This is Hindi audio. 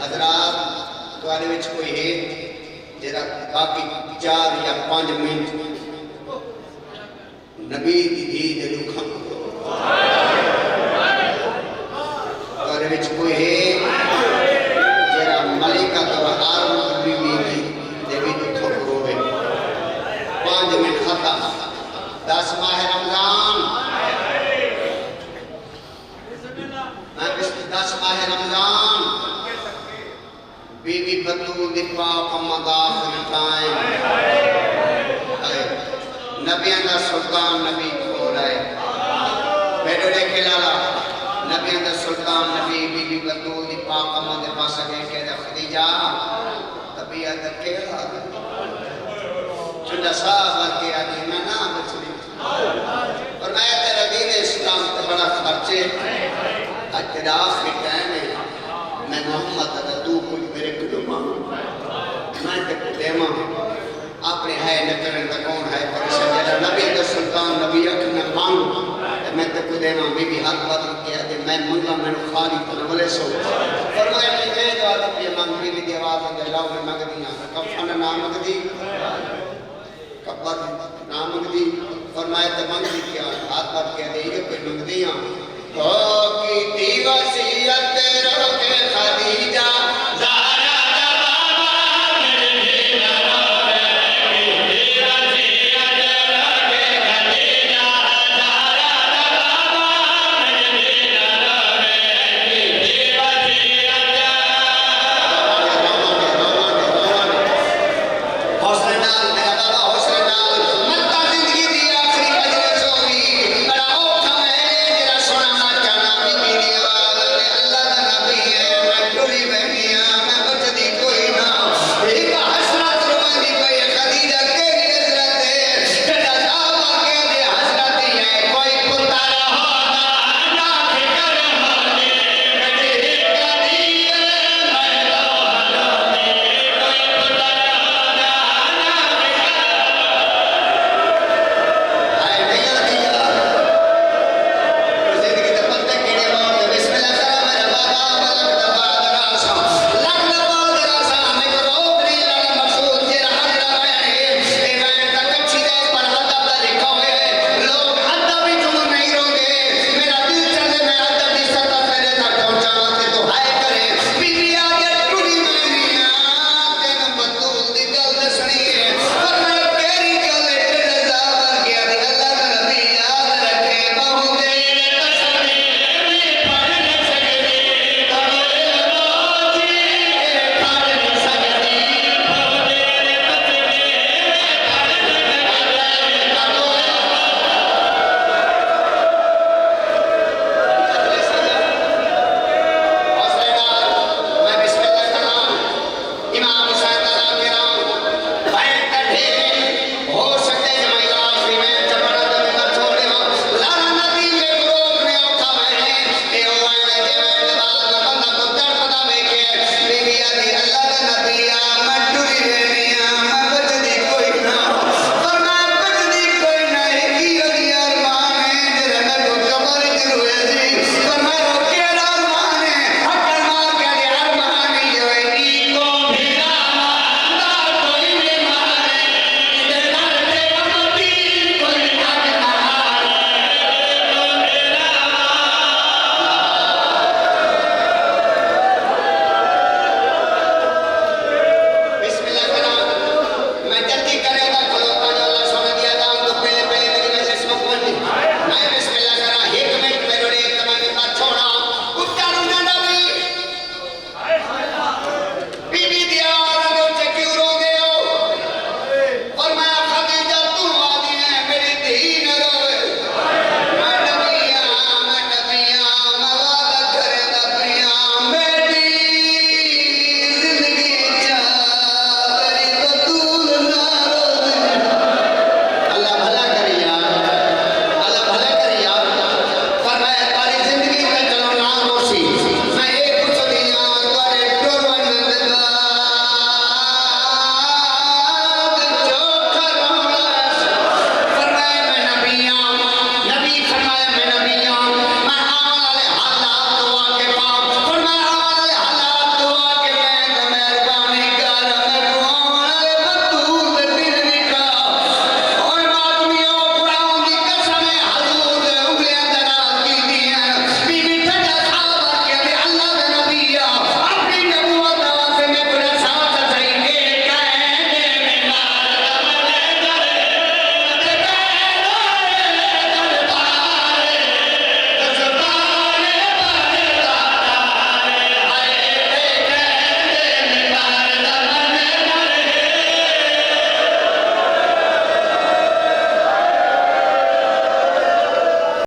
हजरात तुम्हारे विच कोई है जरा बाकी 4 या 5 मिनट नबी दी धी दे दुखा तुम्हारे विच कोई है जरा मलिका तो हारून बीबी दे भी दुखा रोवे 5 मिनट खत्म 10 माह रमजान 10 माह रमजान बीबी बतूल दी पाक मदाखिल टाइम नबियां दा सुल्तान नबी हो रहा है मेरे देखे लाला नबियां दा सुल्तान नबी बीबी बतूल दी पाक मद पास के कहदा खदीजा तबीयत के हाल चुला साहब के आदि मैं ना बचनी और मैं तेरा दीन इस्लाम ते बड़ा खर्चे आज तेरा आखिरी टाइम है मैं मोहम्मद अगर तू कुछ मेरे को मांग मैं ते देवा अपने है न करन का कौन है पर सजदा नबी दा सुल्तान नबी अख में मांग मैं ते को देवा बीबी हाथ बात के दे मैं मंगा मैंने खाली तो बोले सो फरमाया कि मैं जो आदम ये मांग बीबी दी आवाज में लाओ मैं मंगदी हां कफन ना मंगदी कब्र ना मंगदी फरमाया ते मंगदी क्या हाथ बात के दे ये कोई मंगदी हां तो की दी वसीयत रखे